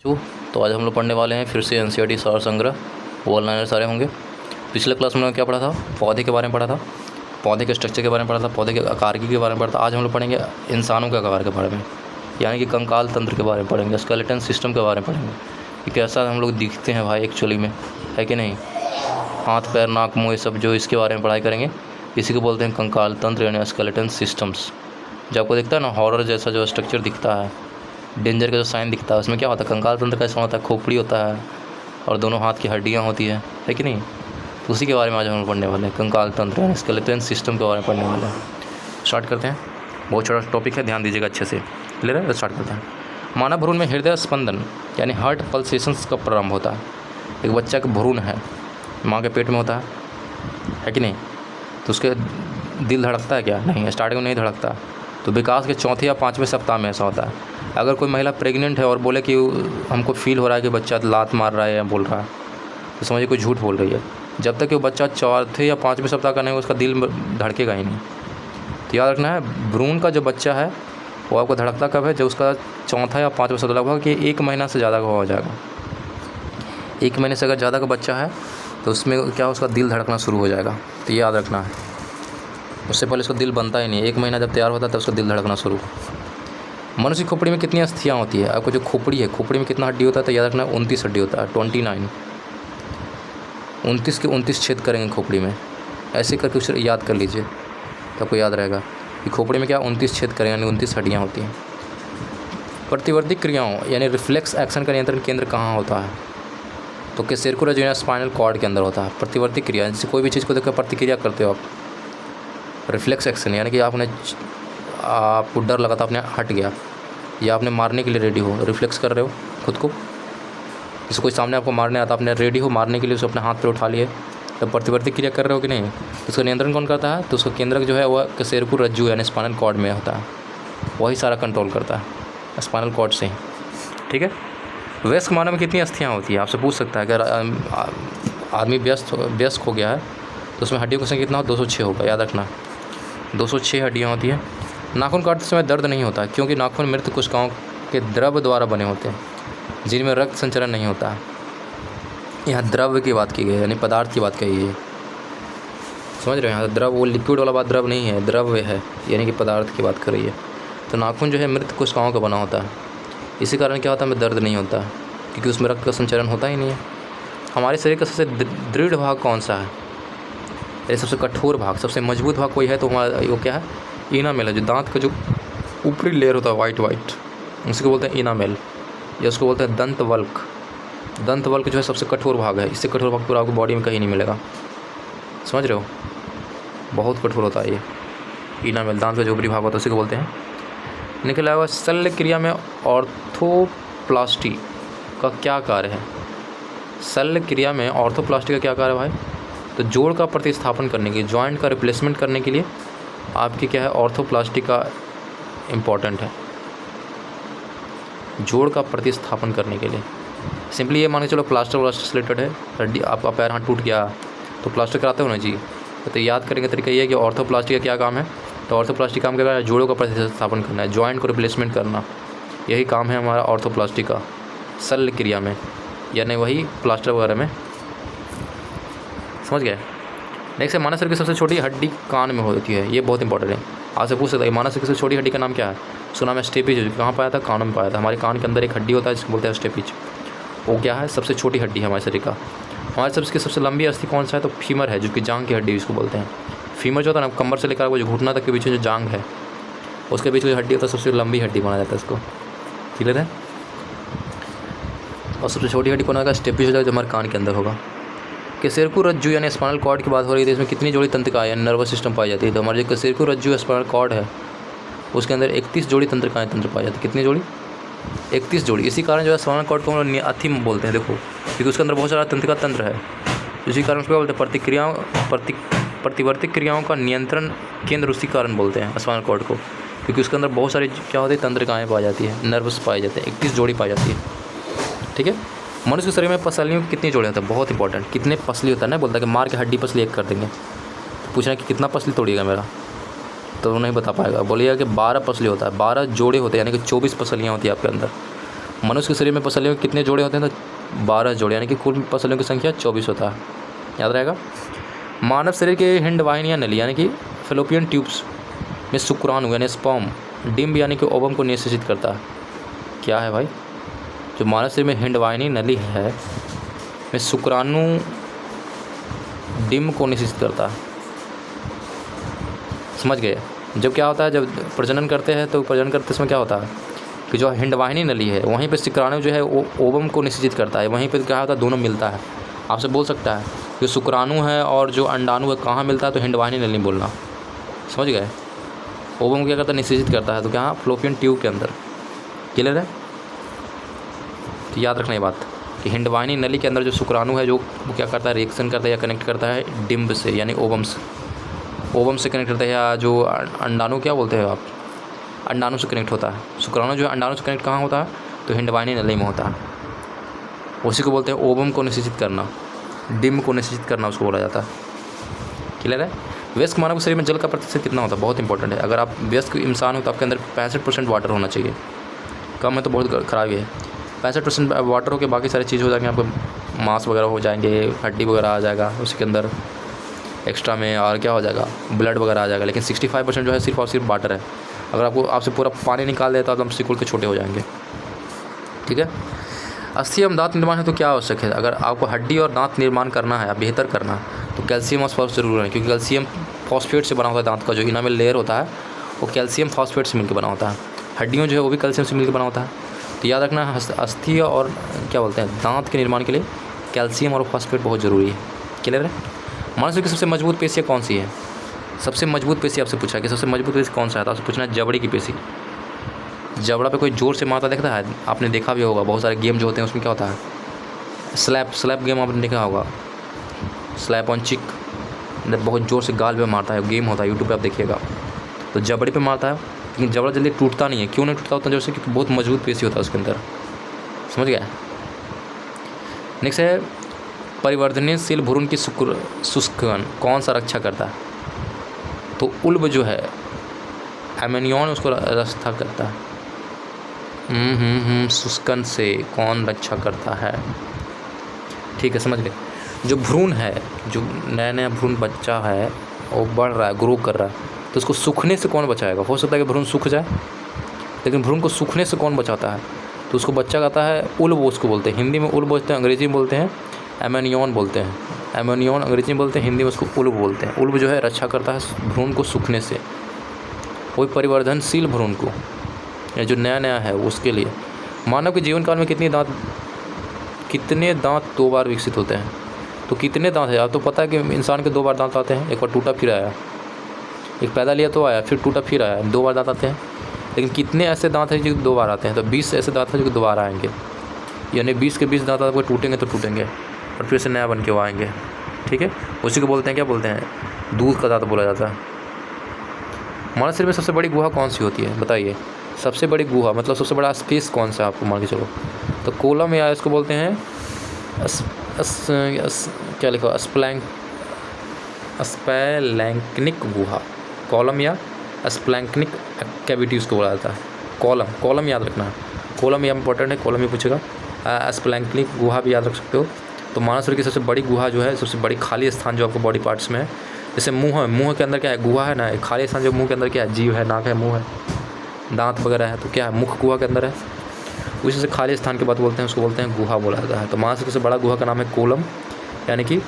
तो आज हम लोग पढ़ने वाले हैं फिर से एनसीईआरटी सार संग्रह वन लाइनर सारे होंगे। पिछले क्लास में क्या पढ़ा था, पौधे के बारे में पढ़ा था, पौधे के स्ट्रक्चर के बारे में पढ़ा था, पौधे के आकार के बारे में पढ़ा था। आज हम लोग पढ़ेंगे इंसानों के आकार के बारे में, यानी कि कंकाल तंत्र के बारे में पढ़ेंगे, स्केलेटन सिस्टम के बारे में पढ़ेंगे कि कैसा हम लोग दिखते हैं भाई एक्चुअली में, है कि नहीं। हाथ पैर नाक मुँह ये सब जो इसके बारे में पढ़ाई करेंगे, इसी को बोलते हैं कंकाल तंत्र यानी स्केलेटन सिस्टम्स। जब आपको दिखता है ना हॉरर जैसा जो स्ट्रक्चर दिखता है, डेंजर का जो साइन दिखता है, उसमें क्या होता है, कंकाल तंत्र का हिस्सा होता है, खोपड़ी होता है और दोनों हाथ की हड्डियाँ होती है कि नहीं। तो उसी के बारे में आज हम पढ़ने वाले हैं, कंकाल तंत्र यानी स्केलेटन सिस्टम के बारे में पढ़ने वाले हैं। स्टार्ट करते हैं, बहुत छोटा टॉपिक है, ध्यान दीजिएगा अच्छे से। ले रहे हैं, स्टार्ट करते हैं। मानव भ्रूण में हृदय स्पंदन यानी हार्ट पल्सेशंस का प्रारंभ होता है। एक बच्चा का भ्रूण है, माँ के पेट में होता है कि नहीं, तो उसके दिल धड़कता है क्या? नहीं, स्टार्टिंग में नहीं धड़कता। तो विकास के चौथे या पाँचवें सप्ताह में ऐसा होता है। अगर कोई महिला प्रेग्नेंट है और बोले कि हमको फील हो रहा है कि बच्चा लात मार रहा है या बोल रहा है, तो समझिए कोई झूठ बोल रही है। जब तक कि वो बच्चा चौथे या पाँचवें सप्ताह का नहीं, उसका दिल धड़केगा ही नहीं। तो याद रखना है, भ्रूण का जो बच्चा है वो आपको धड़कता कब है, जब उसका चौथा या पाँचवें सप्ताह, लगभग कि 1 महीना से ज़्यादा का हो जाएगा। 1 महीने से अगर ज़्यादा का बच्चा है तो उसमें क्या, उसका दिल धड़कना शुरू हो जाएगा। तो याद रखना है, उससे पहले उसका दिल बनता ही नहीं है। 1 महीना जब तैयार होता है तब उसका दिल धड़कना शुरू। मनुष्य की खोपड़ी में कितनी अस्थियाँ होती है? आपको जो खोपड़ी है, खोपड़ी में कितना हड्डी होता है? तो याद रखना 29 हड्डी होता है, 29। 29 के 29 छेद करेंगे खोपड़ी में, ऐसे करके उसे याद कर लीजिए तो आपको याद रहेगा कि खोपड़ी में क्या 29 छेद करेंगे, यानी 29 हड्डियाँ होती हैं। प्रतिवर्ती क्रियाओं यानी रिफ्लेक्स एक्शन का नियंत्रण केंद्र कहाँ होता है? तो कैसेरकुलर जो है स्पाइनल कॉर्ड के अंदर होता है। प्रतिवर्ती क्रिया जैसे कोई भी चीज़ को देखकर प्रतिक्रिया करते हो आप, रिफ्लेक्स एक्शन यानी कि आपको डर लगा था, आपने हट गया, या आपने मारने के लिए रेडी हो, रिफ्लेक्स कर रहे हो खुद को। जैसे कोई सामने आपको मारने आता, आपने रेडी हो मारने के लिए, उसे अपने हाथ पे उठा लिए, तो प्रतिवर्ती क्रिया कर रहे हो कि नहीं। तो उसका नियंत्रण कौन करता है? तो उसका केंद्रक जो है वह कैसेरकुलर रज्जु यानी स्पाइनल कॉर्ड में होता है, वही सारा कंट्रोल करता है स्पाइनल कॉर्ड से ही, ठीक है। वयस्क मानव में कितनी अस्थियाँ होती है? आपसे पूछ सकता है। अगर आदमी व्यस्क हो गया है तो उसमें हड्डियों की संख्या कितना हो? 206 होगा, याद रखना 206 हड्डियाँ होती हैं। नाखून काटते समय दर्द नहीं होता क्योंकि नाखून मृत कोशिकाओं के द्रव द्वारा बने होते हैं, जिनमें रक्त संचरण नहीं होता है। यहाँ द्रव की बात की गई है, यानी पदार्थ की बात कही है, समझ रहे हैं। यहाँ द्रव वो लिक्विड वाला बात द्रव नहीं है, द्रव है यानी कि पदार्थ की बात कर रही है। तो नाखून जो है मृत कोशिकाओं का बना होता है, इसी कारण क्या होता है, हमें दर्द नहीं होता है क्योंकि उसमें रक्त का संचरण होता ही नहीं है। हमारे शरीर का सबसे दृढ़ भाग कौन सा है? ये सबसे कठोर भाग, सबसे मजबूत भाग कोई है तो हमारा वो क्या है? इनामेल है। जो दांत का जो ऊपरी लेयर होता है वाइट, उसको बोलते हैं इनामेल, या उसको बोलते हैं दंतवल्क। दंतवल्क जो है सबसे कठोर भाग है, इससे कठोर भाग पूरा आपको बॉडी में कहीं नहीं मिलेगा, समझ रहे हो। बहुत कठोर होता है ये इनामेल, दांत का जो ऊपरी भाग होता है उसी को बोलते हैं। निकला हुआ शल्य क्रिया में ऑर्थोप्लास्टी का क्या कार्य है? शल्य क्रिया में ऑर्थोप्लास्टी का क्या कार्य है भाई? तो जोड़ का प्रतिस्थापन करने के लिए, जॉइंट का रिप्लेसमेंट करने के लिए आपकी क्या है, ऑर्थोप्लास्टी का इम्पॉर्टेंट है। जोड़ का प्रतिस्थापन करने के लिए सिंपली ये मान के चलो प्लास्टर से रिलेटेड है। हड्डी, आपका पैर हाथ टूट गया तो प्लास्टर कराते हो ना जी, तो याद करने का तरीका ये है कि ऑर्थोप्लास्टी का क्या काम है। तो ऑर्थोप्लास्टी काम क्या है? जोड़ों का प्रतिस्थापन करना है, जॉइंट को रिप्लेसमेंट करना, यही काम है हमारा ऑर्थोप्लास्टी का शल्य क्रिया में, यानी वही प्लास्टर वगैरह में, समझ गए। नेक्स्ट है, मानव शरीर की सबसे छोटी हड्डी कान में होती है, ये बहुत इंपॉर्टेंट है। आपसे पूछ सकता है मानव शरीर की सबसे छोटी हड्डी का नाम क्या है? सुना मैं स्टेपिज, कहाँ पाया था? कानों में पाया था। हमारे कान के अंदर एक हड्डी होता है जिसको बोलते हैं स्टेपिज, वो क्या है? सबसे छोटी हड्डी है हमारे शरीर का। हमारे शरीर की सबसे लंबी अस्थि कौन सा है? तो फीमर है, जो कि जांग की हड्डी इसको बोलते हैं। फीमर जो होता है ना, कमर से लेकर वो जो घुटना तक के बीच में जो जांग है उसके बीच में हड्डी होता है, सबसे लंबी हड्डी माना जाता है इसको, क्लियर है। और सबसे छोटी हड्डी कौन होगा? स्टेपिज हो जाएगा, जो हमारे कान के अंदर होगा। कैसेरकुलर रज्जु यानी स्पाइनल कॉर्ड की बात हो रही थी, इसमें कितनी जोड़ी तंत्रिकाएं यानी नर्वस सिस्टम पाई जाती है? तो हमारे जो कैसेरकुलर रज्जु स्पाइनल कॉर्ड है उसके अंदर 31 जोड़ी तंत्रिकाएं पाई जाती है। कितनी जोड़ी? 31 जोड़ी। इसी कारण जो है स्पाइनल कॉर्ड को हम लोग अथिम बोलते हैं, देखो, क्योंकि उसके अंदर बहुत सारा तंत्रिका तंत्र है। इसी कारण उसको बोलते हैं प्रतिवर्ती क्रियाओं का नियंत्रण केंद्र, उसी कारण बोलते हैं स्पाइनल कॉर्ड को, क्योंकि उसके अंदर बहुत सारी क्या होती है, तंत्रिकाएँ पाई जाती है, नर्व्स पाए जाते हैं, 31 जोड़ी पाई जाती है, ठीक है। मनुष्य के शरीर में पसलियों की कितनी जोड़ी होता है? बहुत इंपॉर्टेंट, कितने पसली होता है ना, बोलता है कि मार के हड्डी पसली एक कर देंगे। तो पूछना कि कितना पसली तोड़िएगा मेरा, तो नहीं बता पाएगा। बोलिएगा कि 12 पसली होता है, 12 जोड़े होते हैं, यानी कि 24 पसलियाँ होती है आपके अंदर। मनुष्य के शरीर में पसलियों के कितने जोड़े होते हैं? तो 12 जोड़े, यानी कि कुल पसलियों की संख्या 24 होता है, याद रहेगा। मानव शरीर के हिंड वाहिनियाँ नली यानी कि फेलोपियन ट्यूब्स में शुक्राणु यानी स्पर्म, डिम्ब यानी कि ओवम को निषेचित करता है। क्या है भाई? जो मानव शरीर में हिंड वाहिनी नली है में शुक्राणु डिम्ब को निषेचित करता है, समझ गए। जब क्या होता है, जब प्रजनन करते हैं तो प्रजनन करते समय क्या होता है कि जो हिंडवाहिनी नली है वहीं पे शुक्राणु जो है वो ओवम को निषेचित करता है, वहीं पे क्या होता है दोनों मिलता है। आपसे बोल सकता है जो शुक्राणु है और जो अंडाणु है कहाँ मिलता है, तो हिंडवाहिनी नली बोलना, समझ गए। ओवम क्या करता है, निषेचित करता है, तो क्या फ्लोपियन ट्यूब के अंदर। क्लियर है? तो याद रखना ये बात कि हिंडवाहिनी नली के अंदर जो शुक्राणु है जो वो क्या करता है, रिएक्शन करता है या कनेक्ट करता है डिम्ब से यानी ओवम से, ओवम से कनेक्ट करता है, या जो अंडाणु क्या बोलते हैं आप, अंडाणु से कनेक्ट होता है। शुक्राणु जो है अंडाणु से कनेक्ट कहाँ होता है, तो हिंडवाहिनी नली में होता है। उसी को बोलते हैं ओवम को निषेचित करना, डिम्ब को निषेचित करना उसको बोला जाता है। क्लियर है? वयस्क मानव के शरीर में जल का प्रतिशत कितना होता है? बहुत इंपॉर्टेंट है। अगर आप वयस्क इंसान हो तो आपके अंदर 65% वाटर होना चाहिए, कम है तो बहुत खराब है। 65% वाटर हो के बाकी सारी चीज़ हो जाएंगे, आपको मांस वगैरह हो जाएंगे, हड्डी वगैरह आ जाएगा उसके अंदर एक्स्ट्रा में, और क्या हो जाएगा, ब्लड वगैरह आ जाएगा। लेकिन 65% जो है सिर्फ और सिर्फ वाटर है। अगर आपको आपसे पूरा पानी निकाल देता तो हम सिकुड़ के छोटे हो जाएंगे। ठीक है? अस्थि एवं दांत निर्माण है तो क्या आवश्यक है? अगर आपको हड्डी और दांत निर्माण करना है, बेहतर करना है, तो कैल्शियम और फॉस्फेट जरूर है, क्योंकि कैल्शियम फॉस्फेट से बना होता है। दांत का जो इनामेल लेयर होता है वो कैल्शियम फॉस्फेट से मिलकर बना होता है। हड्डियों जो है वो भी कैल्शियम से मिलकर बना होता है। तो याद रखना अस्थि और क्या बोलते हैं दांत के निर्माण के लिए कैल्शियम और फॉस्फेट बहुत ज़रूरी है। क्लियर है? मानव शरीर की सबसे मजबूत पेशी कौन सी है? सबसे मजबूत पेशी आपसे पूछा कि सबसे मजबूत पेशी कौन सा है, तो आपसे पूछना है जबड़े की पेशी। जबड़ा पे कोई जोर से मारता देखता है? आपने देखा भी होगा, बहुत सारे गेम जो होते हैं उसमें क्या होता है, स्लैप गेम आपने देखा होगा, स्लैप ऑन चिक, बहुत ज़ोर से गाल पे मारता है, गेम होता है, यूट्यूब पे आप देखिएगा। तो जबड़े पे मारता है, लेकिन जबड़ा जल्दी टूटता नहीं है। क्यों नहीं टूटता उतना जोर से? क्योंकि बहुत मजबूत पेशी होता है उसके अंदर, समझ गया। नेक्स्ट है परिवर्धनशील भ्रूण की शुष्कन कौन सा रक्षा करता है? तो उल्ब जो है एमेनियन उसको रक्षा करता है। शुष्कन से कौन रक्षा करता है? ठीक है, समझ गए। जो भ्रूण है, जो नया नया भ्रूण बच्चा है वो बढ़ रहा है, ग्रो कर रहा है, तो उसको सूखने से कौन बचाएगा? हो सकता है कि भ्रूण सूख जाए, लेकिन भ्रूण को सूखने से कौन बचाता है? तो उसको बच्चा कहता है उल्ब, उसको बोलते हैं हिंदी में उल्ब बोलते हैं, अंग्रेजी में बोलते हैं एमेनियन बोलते हैं। एमेनियन अंग्रेजी में बोलते हैं, हिंदी में उसको उल्ब बोलते हैं। उल्ब जो है रक्षा करता है भ्रूण को सूखने से, कोई परिवर्धनशील भ्रूण को, या जो नया नया है उसके लिए। मानव के जीवन काल में कितने दांत 2 बार विकसित होते हैं? तो कितने दांत है? आप तो पता है कि इंसान के 2 बार दांत आते हैं, एक बार टूटा फिर आया, एक पैदा लिया तो आया, फिर टूटा फिर आया, 2 बार दांत आते हैं। लेकिन कितने ऐसे दांत हैं जो 2 बार आते हैं? तो 20 ऐसे दांत हैं जो दोबारा आएंगे, यानी 20 के 20 दांत आपको टूटेंगे तो टूटेंगे और फिर से नया बन के वो आएंगे। ठीक है, उसी को बोलते हैं, क्या बोलते हैं, दूध का दांत बोला जाता है। मानव शरीर में सबसे बड़ी गुहा कौन सी होती है? बताइए, सबसे बड़ी गुहा मतलब सबसे बड़ा स्पेस कौन सा आपको मान के चलो? तो कोलम, या इसको बोलते हैं क्या लिखा, स्पैलैंक्निक गुहा। कॉलम या स्प्लैंक्निक कैविटी उसको बोला जाता है। कॉलम याद रखना है, कॉलम ये इंपॉर्टेंट है, कॉलम ही पूछेगा। स्प्लैंक्निक गुहा भी याद रख सकते हो। तो मानव शरीर की सबसे बड़ी गुहा जो है, सबसे बड़ी खाली स्थान जो आपको बॉडी पार्ट्स में है, जैसे मुंह है, मुंह के अंदर क्या है, गुहा है ना, खाली स्थान जो मुंह के अंदर क्या है, जीव है, नाक है, मुंह है, दांत वगैरह है, तो क्या है, मुख गुहा के अंदर है। उसी से खाली स्थान की बात बोलते हैं, उसको बोलते हैं गुहा बोला जाता है। तो मानव शरीर से बड़ा गुहा का नाम है कोलम, यानी कि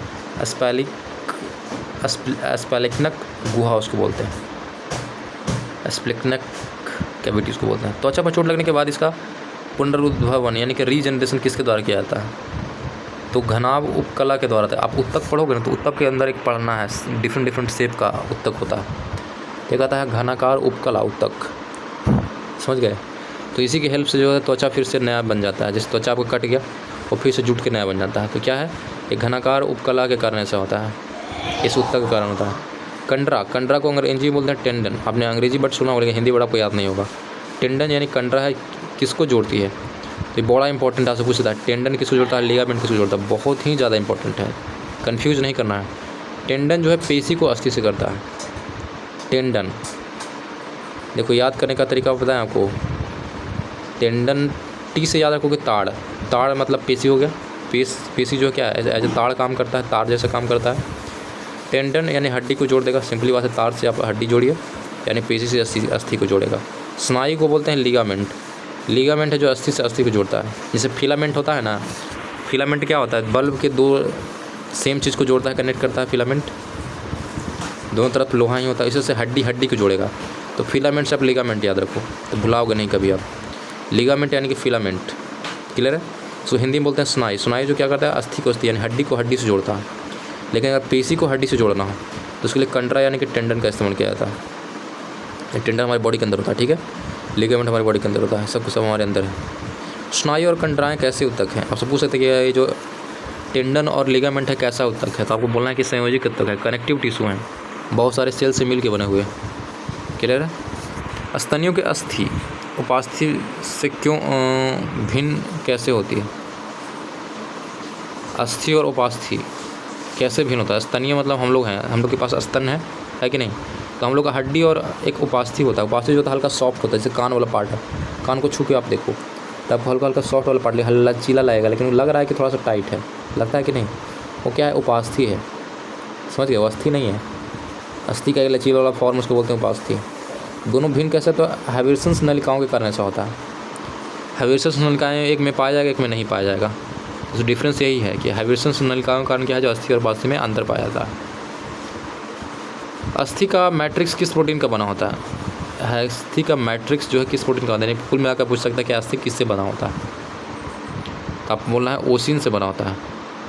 स्पैलिक्नक गुहा उसको बोलते हैं, स्प्लिक्नक कैविटी उसको बोलते हैं। त्वचा पर चोट लगने के बाद इसका पुनरुद्भवन यानी कि रीजनरेशन किसके द्वारा किया जाता है? तो घनाभ उपकला के द्वारा था। आप उत्तक पढ़ोगे ना, तो उत्तक के अंदर एक पढ़ना है, डिफरेंट शेप का उत्तक होता है, ये कहता है घनाकार उपकला उत्तक, समझ गए। तो इसी की हेल्प से जो है त्वचा फिर से नया बन जाता है, जैसे त्वचा आपको कट गया और फिर से जुट के नया बन जाता है। तो क्या है, एक घनाकार उपकला के कारण ऐसा होता है, इस उत्तक के कारण होता है। कंडरा को अंग्रेजी में बोलते हैं टेंडन। आपने अंग्रेजी वर्ड सुना होगा, हिंदी वर्ड आपको याद नहीं होगा। टेंडन यानी कंडरा है, किसको जोड़ती है? तो ये बड़ा इंपॉर्टेंट आपसे पूछता है, टेंडन किसको जोड़ता है, लिगामेंट किसको जोड़ता है? बहुत ही ज़्यादा इंपॉर्टेंट है, कंफ्यूज नहीं करना है। टेंडन जो है पेशी को अस्थि से करता है। टेंडन देखो, याद करने का तरीका बताएं आपको। टेंडन टी से याद रखोगे ताड़, ताड़ मतलब पेशी हो गया, पेशी जो है क्या है, एज ए ताड़ काम करता है, तार जैसा काम करता है। टेंडन यानी हड्डी को जोड़ देगा, सिंपली बात है, तार से आप हड्डी जोड़िए, यानी पेशी से अस्थि को जोड़ेगा। स्नायु को बोलते हैं लिगामेंट, लिगामेंट है जो अस्थि से अस्थि को जोड़ता है। जैसे फिलामेंट होता है ना, फिलामेंट क्या होता है, बल्ब के दो सेम चीज़ को जोड़ता है, कनेक्ट करता है फिलामेंट, दोनों तरफ लोहा ही होता है, इससे हड्डी हड्डी को जोड़ेगा। तो फिलामेंट से आप लिगामेंट याद रखो, तो भुलाओगे नहीं कभी आप। लिगामेंट यानी कि फिलामेंट, क्लियर है। सो हिंदी में बोलते हैं स्नायु, स्नायु जो क्या करता है, अस्थि को अस्थि यानी हड्डी को हड्डी से जोड़ता है। लेकिन अगर पेशी को हड्डी से जोड़ना हो तो उसके लिए कंट्रा यानी कि टेंडन का इस्तेमाल किया जाता है। टेंडन हमारी बॉडी के अंदर होता है, ठीक है, लिगामेंट हमारी बॉडी के अंदर होता है, सब कुछ सब हमारे अंदर है। स्नायु और कंट्राएँ कैसे उत्तक हैं, आप सब पूछ सकते हैं कि ये जो टेंडन और लिगामेंट है कैसा उत्तक है, तो आपको बोलना है कि संयोजी उत्तक है, कनेक्टिव टिश्यू हैं, बहुत सारे सेल से मिल के बने हुए, क्लियर है। स्तनियों के अस्थि उपास्थि से क्यों भिन्न कैसे होती है, अस्थि और उपास्थि कैसे भिन्न होता है। स्तनीय मतलब हम लोग हैं, हम लोग के पास स्तन है कि नहीं, तो हम लोग का हड्डी और एक उपास्थि होता है। उपास्थि जो होता है हल्का सॉफ्ट होता है, जैसे कान वाला पार्ट है, कान को छू के आप देखो तब हल्का हल्का सॉफ्ट वाला पार्ट हल्का लचीला लगेगा, लेकिन वो लग रहा है कि थोड़ा सा टाइट है, लगता है कि नहीं, वो क्या है, उपास्थि है, समझ गए, वो अस्थि नहीं है। अस्थि का एक लचीला वाला फॉर्म उसको बोलते हैं उपास्थि। दोनों भिन्न कैसे, तो हैविर्सन्स नलिकाओं के कारण ऐसा होता है। हैविर्सन्स नलिकाएँ एक में पाया जाएगा, एक में नहीं पाया जाएगा। तो डिफरेंस यही है कि हैविर्सन्स नलिकाओं के कारण क्या है, जो अस्थि और उपास्थि में अंतर पाया जाता है। अस्थि का मैट्रिक्स किस प्रोटीन का बना होता है, अस्थि का मैट्रिक्स जो है किस प्रोटीन का होता है, कुल मिलाकर पूछ सकता है कि अस्थि किससे बना होता है, तो आप बोलना है ओसिन से बना होता है।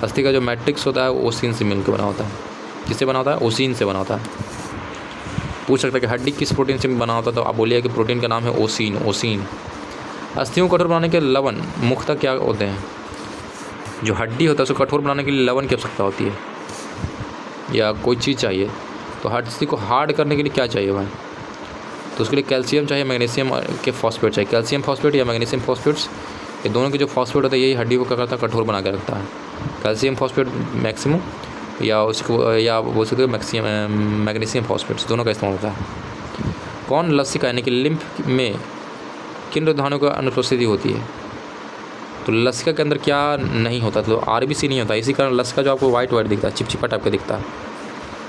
अस्थि का जो मैट्रिक्स होता है वो ओसिन से मिलकर बना होता है। किससे बना होता है, ओसिन से बना होता है। पूछ सकता है कि हड्डी किस प्रोटीन से बना होता है, तो आप बोलिए कि प्रोटीन का नाम है ओसिन, ओसिन। अस्थियों को कठोर बनाने के लवण मुख्यतः क्या होते हैं, जो हड्डी होता है उसको कठोर बनाने के लिए लवण की आवश्यकता होती है, या कोई चीज़ चाहिए, तो हड्डी को हार्ड करने के लिए क्या चाहिए भाई, तो उसके लिए कैल्शियम चाहिए, मैग्नीशियम के फॉस्फेट चाहिए। कैल्शियम फॉस्फेट या मैग्नीशियम फॉस्फेट्स, ये दोनों के जो फॉस्फेट होता है यही हड्डी को क्या करता है, कठोर बना के रखता है। कैल्शियम फॉस्फेट मैक्सिमम, या उसको या बोल सकते हो मैग्नीशियम फॉस्फेट्स, दोनों का इस्तेमाल होता है। कौन लसिका यानी कि लिम्फ में किन रक्तधानियों का अनुपस्थिति होती है, तो लसिका के अंदर क्या नहीं होता, तो आरबीसी नहीं होता, इसी कारण लसिका जो आपको वाइट दिखता है, चिपचिपा टाइप का दिखता है।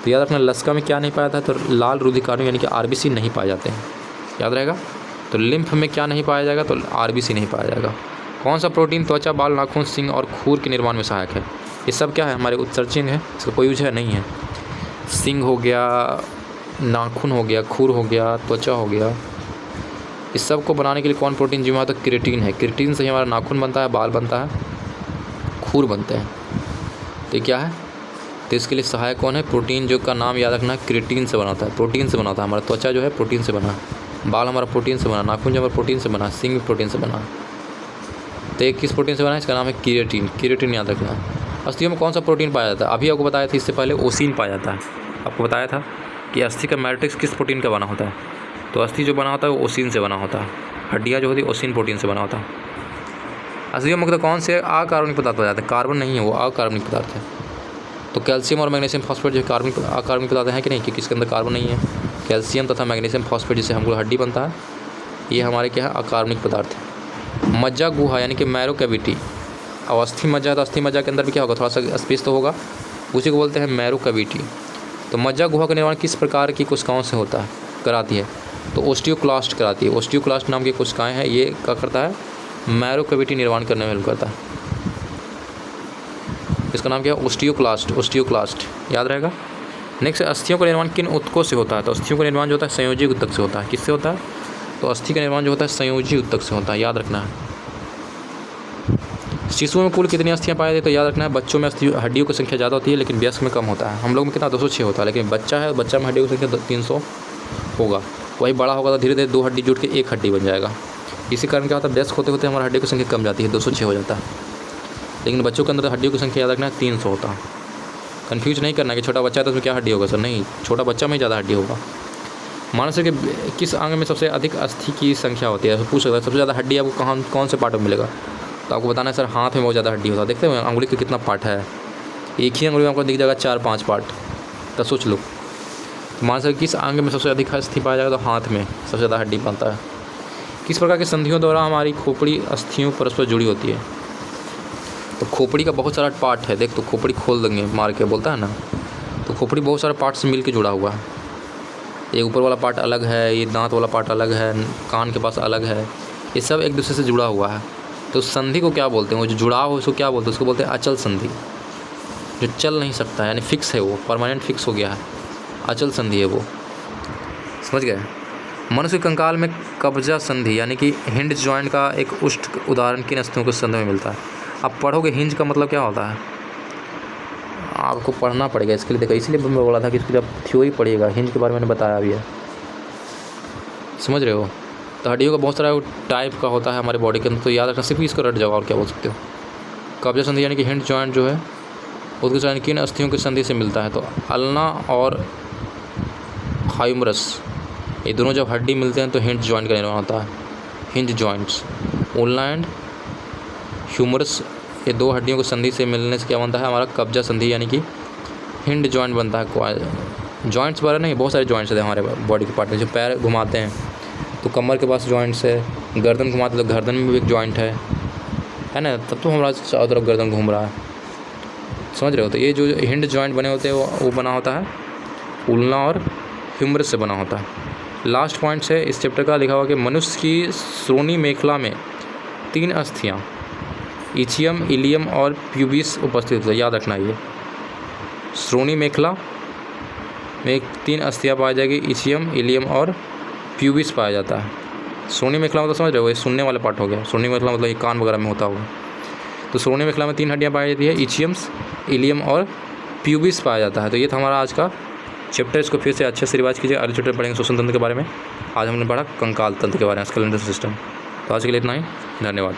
तो याद रखना, लसिका में क्या नहीं पाया जाता है, तो लाल रुधिकाणु यानी कि आरबीसी नहीं पाए जाते हैं, याद रहेगा। तो लिम्फ में क्या नहीं पाया जाएगा, तो आरबीसी नहीं पाया जाएगा। कौन सा प्रोटीन त्वचा, बाल, नाखून, सींग और खूर के निर्माण में सहायक है, ये सब क्या है, हमारे उत्सर्जन है, इसका कोई यूज है नहीं है। सींग हो गया, नाखून हो गया, खूर हो गया, त्वचा हो गया, इस सब को बनाने के लिए कौन प्रोटीन जिम्मेदार, तो क्रिएटिन है। क्रिएटिन से ही हमारा नाखून बनता है, बाल बनता है, खूर बनते हैं। तो क्या है, तो इसके लिए सहायक कौन है, प्रोटीन जो का नाम याद रखना, क्रिएटिन से बनाता है, प्रोटीन से बनाता है। हमारा त्वचा जो है प्रोटीन से बना, बाल हमारा प्रोटीन से बना, नाखून जो हमारा प्रोटीन से बना, सींग प्रोटीन से बना। तो एक किस प्रोटीन से बना है, इसका नाम है क्रिएटिन, क्रिएटिन याद रखना। अस्थियों में कौन सा प्रोटीन पाया जाता है, अभी आपको बताया था इससे पहले, ओसिन पाया जाता है। आपको बताया था कि अस्थि का मैट्रिक्स किस प्रोटीन का बना होता है, तो अस्थि जो बना होता है वो ओसिन से बना होता है, हड्डियाँ जो होती है ओसिन प्रोटीन से बना होता है। अस्थियों में मुख्यतः कौन से अकार्बनिक पदार्थ पाया जाता है, कार्बन नहीं है, वो अकार्बनिक पदार्थ है। तो कैल्शियम और मैग्नीशियम फॉस्फेट जो अकार्बनिक पदार्थ है कि नहीं, क्योंकि इसके अंदर कार्बन नहीं है। कैल्शियम तथा मैग्नीशियम फॉस्फेट जिससे हमको हड्डी बनता है, ये हमारे क्या है, अकार्बनिक पदार्थ है। मज्जा गुहा यानी कि मैरो कैविटी, अब अस्थि मज्जा है तो अस्थि मज्जा के अंदर भी क्या होगा, थोड़ा सा स्पेस तो होगा, उसी को बोलते हैं मैरो कैविटी। तो मज्जा गुहा का निर्माण किस प्रकार की कोशिकाओं से होता है, कराती है, तो ओस्टियोक्लास्ट कराती है। ओस्टियोक्लास्ट नाम की कोशिकाएं हैं, ये क्या करता है, मैरो कैविटी निर्माण करने में हेल्प करता है। इसका नाम क्या है, ओस्टियोक्लास्ट, ओस्टियोक्लास्ट याद रहेगा। नेक्स्ट, अस्थियों का निर्माण किन ऊतकों से होता है, तो अस्थियों का निर्माण जो होता है संयोजी ऊतक से होता है। किससे होता है, तो अस्थि का निर्माण जो होता है संयोजी ऊतक से होता है, याद रखना है। शिशुओं में कुल कितनी अस्थियाँ पाई जाती है, तो याद रखना है, बच्चों में हड्डियों की संख्या ज़्यादा होती है, लेकिन वयस्क में कम होता है। हम लोग में कितना 206 होता है, लेकिन बच्चा है, बच्चा में हड्डियों की संख्या 300 होगा। वही बड़ा होगा तो धीरे धीरे 2 हड्डी जुट के 1 हड्डी बन जाएगा। इसी कारण क्या होता है, वयस्क होते होते हमारी हड्डियों की संख्या कम जाती है, 206 हो जाता है। लेकिन बच्चों के अंदर हड्डियों की संख्या याद रखना है 300 होता है। कन्फ्यूज नहीं करना कि छोटा बच्चा है तो उसमें क्या हड्डी होगा, सर नहीं, छोटा बच्चा में ही ज़्यादा हड्डी होगा। मानस के किस अंग में सबसे अधिक अस्थि की संख्या होती है, पूछ सकता है सबसे ज़्यादा हड्डी आपको कहाँ कौन से पार्ट में मिलेगा, तो आपको बताना है सर हाथ में बहुत ज़्यादा हड्डी होता है। देखते हैं अंगुली का कितना पार्ट है, एक ही अंगुली में आपको दिख जाएगा 4-5 पार्ट, तो सोच लो। मानस किस अंग में सबसे अधिक अस्थि पाया जाएगा, तो हाथ में सबसे ज़्यादा हड्डी बनता है। किस प्रकार की संधियों द्वारा हमारी खोपड़ी अस्थियों परस्पर जुड़ी होती है? तो खोपड़ी का बहुत सारा पार्ट है, देख तो खोपड़ी खोल देंगे मार के, बोलता है ना, तो खोपड़ी बहुत सारे पार्ट से मिल के जुड़ा हुआ है। ये ऊपर वाला पार्ट अलग है, ये दांत वाला पार्ट अलग है, कान के पास अलग है, ये सब एक दूसरे से जुड़ा हुआ है। तो संधि को क्या बोलते हैं? वो जो जुड़ाव हो उसको क्या बोलते हैं? उसको बोलते हैं अचल संधि। जो चल नहीं सकता है, यानी फिक्स है, वो परमानेंट फिक्स हो गया है, अचल संधि है वो। समझ गए? मनुष्य के कंकाल में कब्जा संधि यानी कि हिंज जॉइंट का एक उष्ट उदाहरण किन अस्थियों के संदर्भ में मिलता है? आप पढ़ोगे हिंज का मतलब क्या होता है, आपको पढ़ना पड़ेगा इसके लिए। देखो इसलिए मैं बोला था कि इसकी जब थ्योरी पढ़िएगा, हिंज के बारे में मैंने बताया भी है, समझ रहे हो? तो हड्डियों का बहुत सारा टाइप का होता है हमारे बॉडी के अंदर, तो याद रखना, सिर्फ इसको रट जाओ, और क्या बोल सकते हो। कब्जा संधि यानी कि हिंज जॉइंट जो है उसके साथ किन अस्थियों की संधि से मिलता है? तो अल्ना और हाइमरस, ये दोनों जब हड्डी मिलते हैं तो हिंज जॉइंट का निर्माण होता है, hinge joints. Ulna and humerus, ये दो हड्डियों की संधि से मिलने से क्या बनता है? हमारा कब्जा संधि यानी कि हिंड जॉइंट बनता है। जॉइंट्स बारे नहीं, बहुत सारे जॉइंट्स हैं हमारे बॉडी के पार्ट में। जो पैर घुमाते हैं तो कमर के पास जॉइंट्स है, गर्दन घुमाते तो गर्दन में भी एक जॉइंट है ना, तब तो हमारा चारों तरफ गर्दन घूम रहा है, समझ रहे हो? तो ये जो हिंड जॉइंट बने होते हैं वो बना होता है उल्ना और ह्यूमरस से बना होता है। लास्ट पॉइंट्स है इस चैप्टर का लिखा हुआ कि मनुष्य की श्रोणी मेखला में 3 अस्थियाँ इचियम, इलियम और प्यूबिस उपस्थित है। याद रखना, ये श्रोणी मेखला में 3 अस्थियाँ पाई जाएगी, इचियम, इलियम और प्यूबिस पाया जाता है। श्रोणी मेखला मतलब समझ रहे हो, ये सुनने वाला पार्ट हो गया। श्रोणी मेखला मतलब ये कान वगैरह में होता होगा। तो श्रोणी मेखला में 3 हड्डियाँ पाई जाती है, इचियम्स, इलियम और प्यूबिस पाया जाता है। तो ये था हमारा आज का चैप्टर। इसको फिर से अच्छे से रिवाइज कीजिए। अगले चैप्टर पढ़ेंगे श्वसन तंत्र के बारे में। आज हमने पढ़ा कंकाल तंत्र के बारे में, स्केलेटल सिस्टम। तो आज के लिए इतना ही, धन्यवाद।